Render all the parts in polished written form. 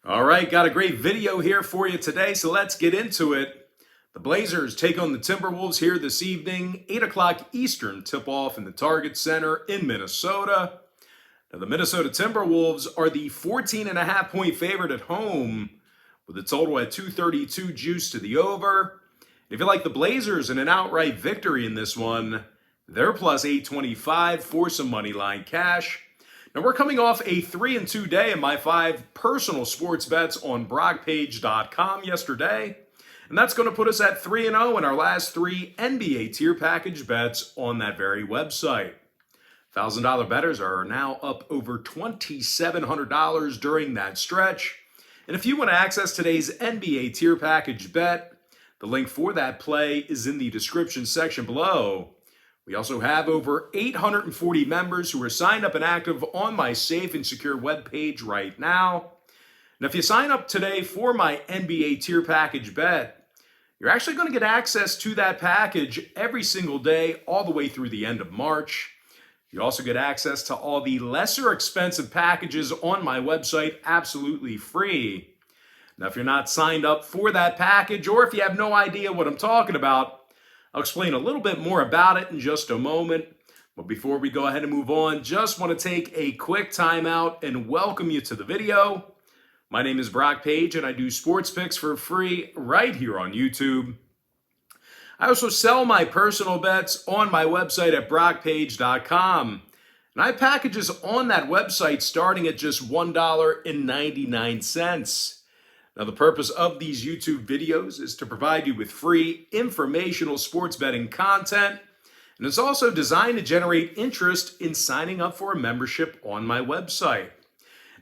All right, got a great video here for you today, so let's get into it. The Blazers take on the Timberwolves here this evening, 8 o'clock Eastern tip-off in the Target Center in Minnesota. Now, the Minnesota Timberwolves are the 14.5-point favorite at home, with a total at 232 juice to the over. If you like the Blazers in an outright victory in this one, they're plus 825 for some money line cash. Now, we're coming off a 3-2 day in my 5 personal sports bets on Pt.2 yesterday. And that's going to put us at 3-0 in our last 3 NBA tier package bets on that very website. $1,000 bettors are now up over $2,700 during that stretch. And if you want to access today's NBA tier package bet, the link for that play is in the description section below. We also have over 840 members who are signed up and active on my safe and secure webpage right now. And if you sign up today for my NBA tier package bet, you're actually going to get access to that package every single day all the way through the end of March. You also get access to all the lesser expensive packages on my website absolutely free. Now, if you're not signed up for that package, or if you have no idea what I'm talking about, I'll explain a little bit more about it in just a moment. But before we go ahead and move on, just want to take a quick time out and welcome you to the video. My name is Brock Page, and I do sports picks for free right here on YouTube. I also sell my personal bets on my website at brockpage.com. And I have packages on that website starting at just $1.99. Now, the purpose of these YouTube videos is to provide you with free informational sports betting content, and it's also designed to generate interest in signing up for a membership on my website.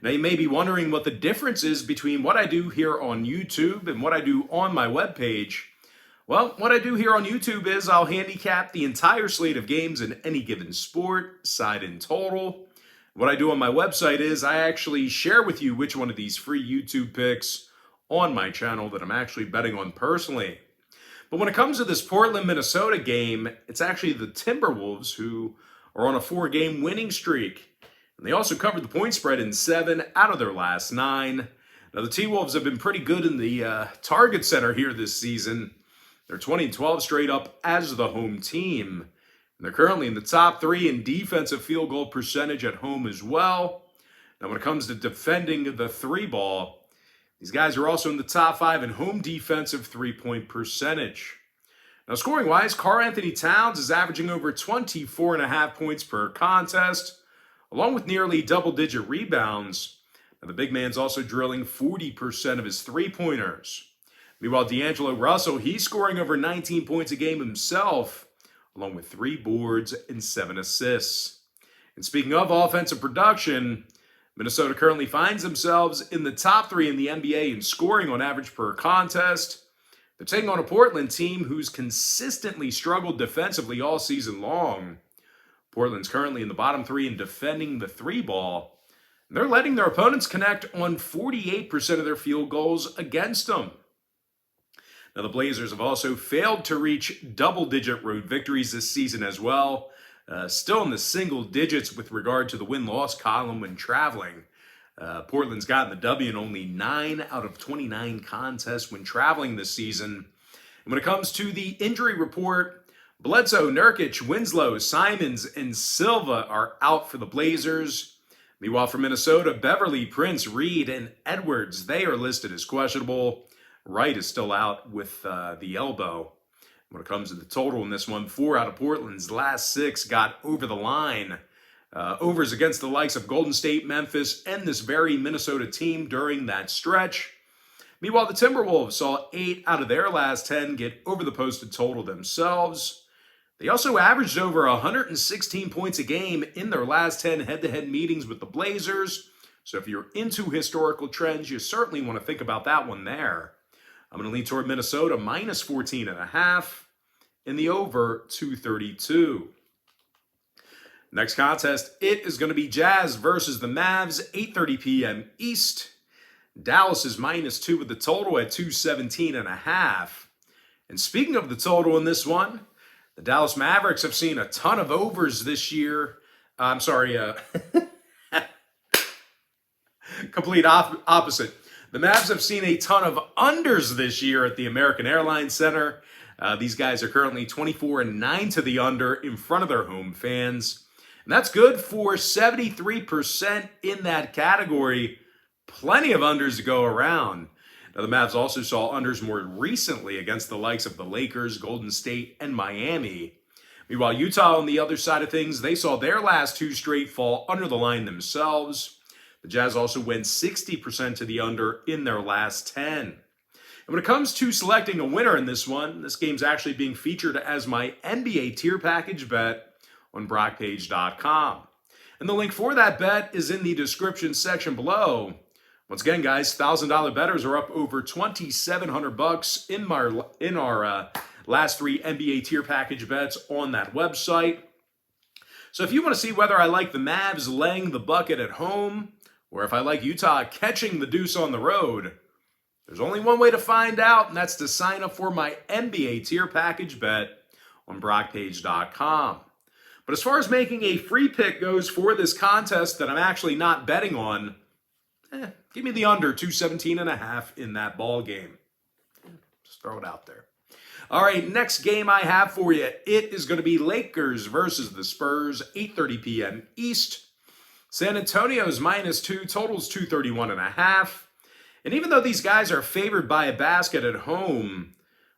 Now, you may be wondering what the difference is between what I do here on YouTube and what I do on my webpage. Well, what I do here on YouTube is I'll handicap the entire slate of games in any given sport, side and total. What I do on my website is I actually share with you which one of these free YouTube picks on my channel that I'm actually betting on personally. But when it comes to this Portland-Minnesota game, it's actually the Timberwolves who are on a 4-game winning streak. And they also covered the point spread in 7 out of their last 9. Now, the T-Wolves have been pretty good in the Target Center here this season. They're 20-12 straight up as the home team. And they're currently in the top 3 in defensive field goal percentage at home as well. Now, when it comes to defending the 3-ball, these guys are also in the top 5 in home defensive 3-point percentage. Now, scoring-wise, Karl-Anthony Towns is averaging over 24.5 points per contest, along with nearly double-digit rebounds. Now, the big man's also drilling 40% of his three-pointers. Meanwhile, D'Angelo Russell, he's scoring over 19 points a game himself, along with 3 boards and 7 assists. And speaking of offensive production, Minnesota currently finds themselves in the top 3 in the NBA in scoring on average per contest. They're taking on a Portland team who's consistently struggled defensively all season long. Portland's currently in the bottom 3 in defending the 3-ball. And they're letting their opponents connect on 48% of their field goals against them. Now, the Blazers have also failed to reach double-digit road victories this season as well. Still in the single digits with regard to the win-loss column when traveling. Portland's gotten the W in only 9 out of 29 contests when traveling this season. And when it comes to the injury report, Bledsoe, Nurkic, Winslow, Simons, and Silva are out for the Blazers. Meanwhile, for Minnesota, Beverly, Prince, Reed, and Edwards, they are listed as questionable. Wright is still out with the elbow. When it comes to the total in this one, 4 out of Portland's last 6 got over the line. Overs against the likes of Golden State, Memphis, and this very Minnesota team during that stretch. Meanwhile, the Timberwolves saw 8 out of their last 10 get over the posted total themselves. They also averaged over 116 points a game in their last 10 head-to-head meetings with the Blazers. So if you're into historical trends, you certainly want to think about that one there. I'm going to lean toward Minnesota minus 14.5 in the over 232. Next contest, it is going to be Jazz versus the Mavs, 8:30 p.m. East. Dallas is minus 2 with the total at 217.5. And speaking of the total in this one, the Dallas Mavericks have seen a ton of overs this year. Complete opposite. The Mavs have seen a ton of unders this year at the American Airlines Center. These guys are currently 24-9 to the under in front of their home fans. And that's good for 73% in that category. Plenty of unders to go around. Now, the Mavs also saw unders more recently against the likes of the Lakers, Golden State, and Miami. Meanwhile, Utah on the other side of things, they saw their last 2 straight fall under the line themselves. The Jazz also went 60% to the under in their last 10. And when it comes to selecting a winner in this one, this game's actually being featured as my NBA tier package bet on Pt.2. And the link for that bet is in the description section below. Once again, guys, $1,000 bettors are up over $2,700 in our last 3 NBA tier package bets on that website. So if you want to see whether I like the Mavs laying the bucket at home, or if I like Utah catching the deuce on the road, there's only one way to find out, and that's to sign up for my NBA tier package bet on Brockpage.com. But as far as making a free pick goes for this contest that I'm actually not betting on, give me the under 217.5 in that ball game. Just throw it out there. All right, next game I have for you, it is going to be Lakers versus the Spurs, 8:30 p.m. East. San Antonio's -2, totals 231.5. And even though these guys are favored by a basket at home,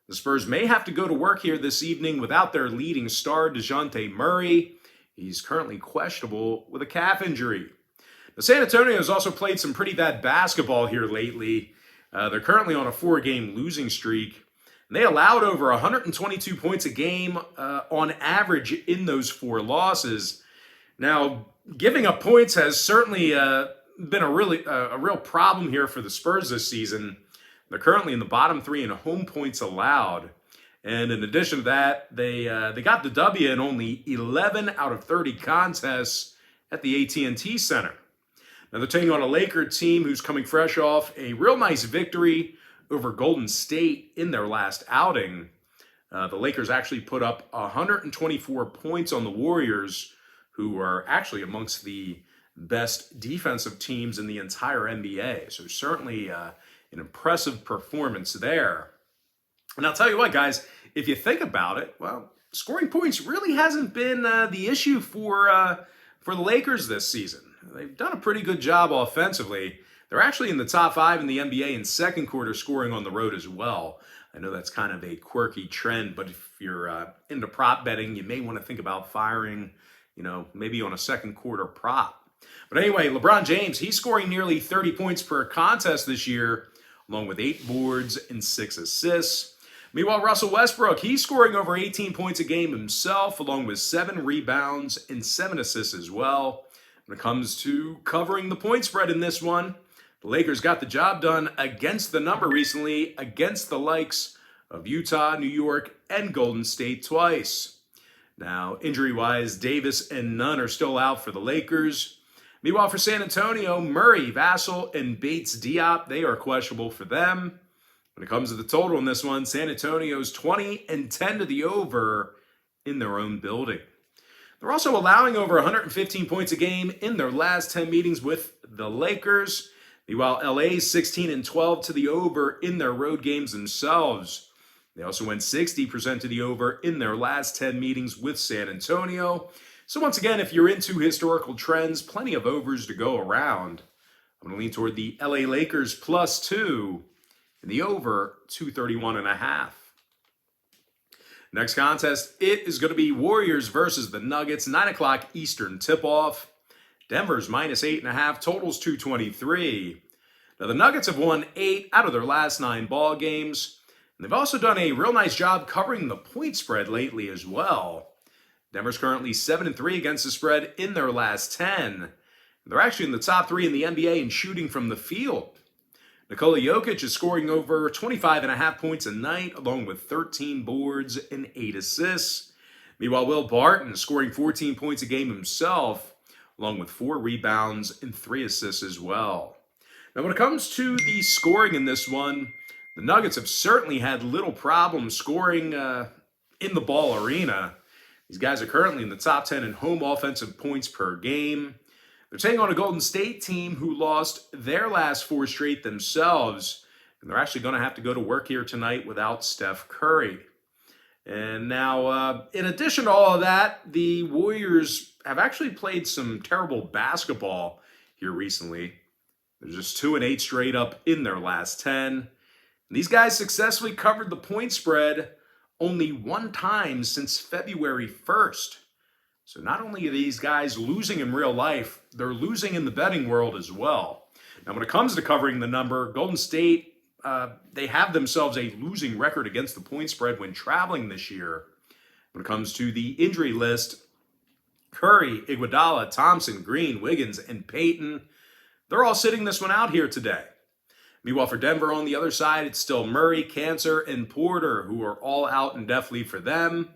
the Spurs may have to go to work here this evening without their leading star, DeJounte Murray. He's currently questionable with a calf injury. Now, San Antonio has also played some pretty bad basketball here lately. They're currently on a 4-game losing streak. And they allowed over 122 points a game on average in those 4 losses. Now, giving up points has certainly been a real problem here for the Spurs this season. They're currently in the bottom 3 in home points allowed. And in addition to that, they got the W in only 11 out of 30 contests at the AT&T Center. Now they're taking on a Laker team who's coming fresh off a real nice victory over Golden State in their last outing. The Lakers actually put up 124 points on the Warriors, who are actually amongst the best defensive teams in the entire NBA. So certainly an impressive performance there. And I'll tell you what, guys, if you think about it, well, scoring points really hasn't been the issue for the Lakers this season. They've done a pretty good job offensively. They're actually in the top 5 in the NBA in second quarter scoring on the road as well. I know that's kind of a quirky trend, but if you're into prop betting, you may want to think about firing, maybe on a second quarter prop. But anyway, LeBron James, he's scoring nearly 30 points per contest this year, along with 8 boards and 6 assists. Meanwhile, Russell Westbrook, he's scoring over 18 points a game himself, along with 7 rebounds and 7 assists as well. When it comes to covering the point spread in this one, the Lakers got the job done against the number recently, against the likes of Utah, New York, and Golden State twice. Now, injury-wise, Davis and Nunn are still out for the Lakers. Meanwhile, for San Antonio, Murray, Vassell, and Bates Diop, they are questionable for them. When it comes to the total in this one, San Antonio's 20-10 to the over in their own building. They're also allowing over 115 points a game in their last 10 meetings with the Lakers. Meanwhile, LA's 16-12 to the over in their road games themselves. They also went 60% to the over in their last 10 meetings with San Antonio. So once again, if you're into historical trends, plenty of overs to go around. I'm going to lean toward the LA Lakers +2 and the over 231.5. Next contest, it is going to be Warriors versus the Nuggets, 9 o'clock Eastern tip-off. Denver's -8.5, totals 223. Now, the Nuggets have won 8 out of their last 9 ball games. And they've also done a real nice job covering the point spread lately as well. Denver's currently 7-3 against the spread in their last 10. They're actually in the top 3 in the NBA in shooting from the field. Nikola Jokic is scoring over 25.5 points a night, along with 13 boards and 8 assists. Meanwhile, Will Barton is scoring 14 points a game himself, along with 4 rebounds and 3 assists as well. Now, when it comes to the scoring in this one, the Nuggets have certainly had little problem scoring in the ball arena. These guys are currently in the top 10 in home offensive points per game. They're taking on a Golden State team who lost their last 4 straight themselves, and they're actually going to have to go to work here tonight without Steph Curry. And now, in addition to all of that, the Warriors have actually played some terrible basketball here recently. They're just 2-8 straight up in their last 10. And these guys successfully covered the point spread only 1 time since February 1st. So not only are these guys losing in real life, they're losing in the betting world as well. Now, when it comes to covering the number, Golden State, they have themselves a losing record against the point spread when traveling this year. When it comes to the injury list, Curry, Iguodala, Thompson, Green, Wiggins, and Payton, they're all sitting this one out here today. Meanwhile, for Denver on the other side, it's still Murray, Cancer, and Porter, who are all out indefinitely for them.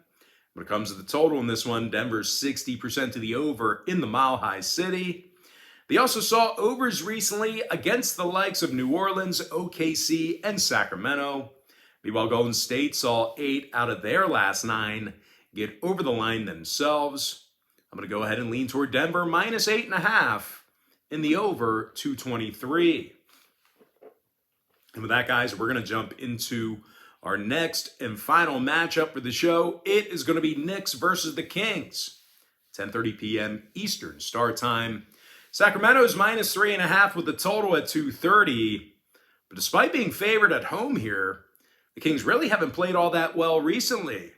When it comes to the total in this one, Denver's 60% to the over in the Mile High City. They also saw overs recently against the likes of New Orleans, OKC, and Sacramento. Meanwhile, Golden State saw 8 out of their last 9 get over the line themselves. I'm going to go ahead and lean toward Denver minus 8.5 in the over 223. And with that, guys, we're going to jump into our next and final matchup for the show. It is going to be Knicks versus the Kings. 10:30 p.m. Eastern start time. Sacramento's minus 3.5 with the total at 230. But despite being favored at home here, the Kings really haven't played all that well recently.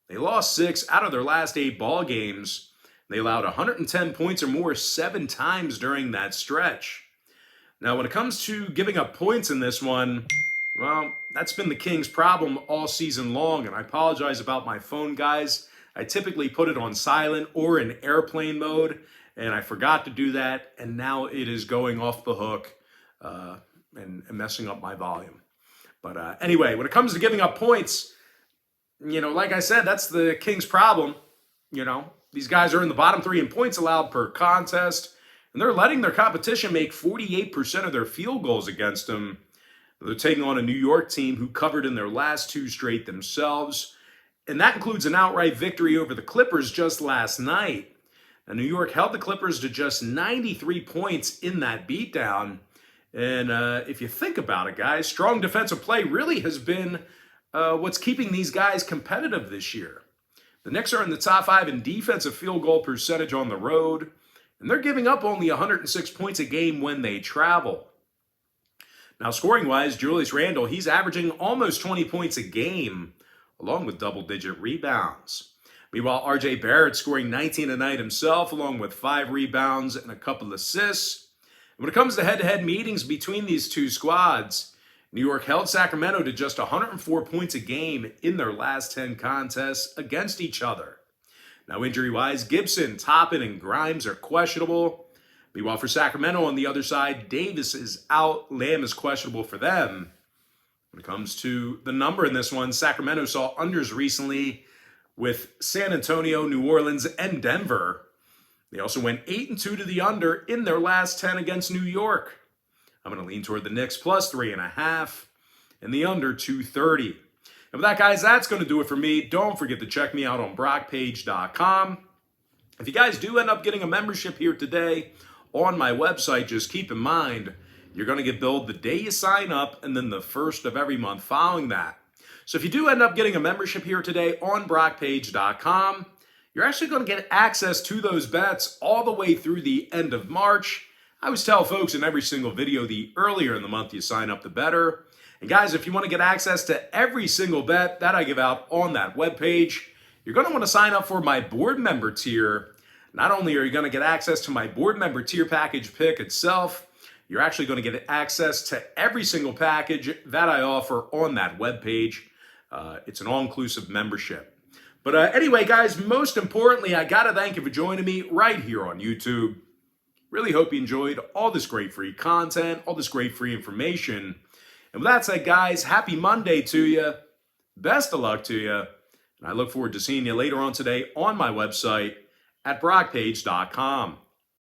They lost 6 out of their last 8 ball games. They allowed 110 points or more 7 times during that stretch. Now, when it comes to giving up points in this one, well, that's been the Kings' problem all season long, and I apologize about my phone, guys. I typically put it on silent or in airplane mode, and I forgot to do that, and now it is going off the hook and messing up my volume. But anyway, when it comes to giving up points, like I said, that's the Kings' problem. These guys are in the bottom 3 in points allowed per contest, and they're letting their competition make 48% of their field goals against them. They're taking on a New York team who covered in their last 2 straight themselves, and that includes an outright victory over the Clippers just last night. Now, New York held the Clippers to just 93 points in that beatdown, and if you think about it, guys, strong defensive play really has been what's keeping these guys competitive this year. The Knicks are in the top 5 in defensive field goal percentage on the road, and they're giving up only 106 points a game when they travel. Now, scoring-wise, Julius Randle, he's averaging almost 20 points a game, along with double-digit rebounds. Meanwhile, R.J. Barrett scoring 19 a night himself, along with 5 rebounds and a couple assists. And when it comes to head-to-head meetings between these two squads, New York held Sacramento to just 104 points a game in their last 10 contests against each other. Now, injury-wise, Gibson, Toppin, and Grimes are questionable. Meanwhile, for Sacramento on the other side, Davis is out. Lamb is questionable for them. When it comes to the number in this one, Sacramento saw unders recently with San Antonio, New Orleans, and Denver. They also went 8-2 to the under in their last 10 against New York. I'm going to lean toward the Knicks plus 3.5 and the under 230. And with that, guys, that's going to do it for me. Don't forget to check me out on Pt.2. If you guys do end up getting a membership here today on my website, just keep in mind, you're going to get billed the day you sign up and then the first of every month following that. So if you do end up getting a membership here today on Pt.2, you're actually going to get access to those bets all the way through the end of March. I always tell folks in every single video, the earlier in the month you sign up, the better. And guys, if you want to get access to every single bet that I give out on that webpage, you're going to want to sign up for my board member tier. Not only are you going to get access to my board member tier package pick itself, you're actually going to get access to every single package that I offer on that webpage. It's an all-inclusive membership. But anyway, guys, most importantly, I got to thank you for joining me right here on YouTube. Really hope you enjoyed all this great free content, all this great free information. And with that said, guys, happy Monday to you. Best of luck to you. And I look forward to seeing you later on today on my website at Brockpage.com.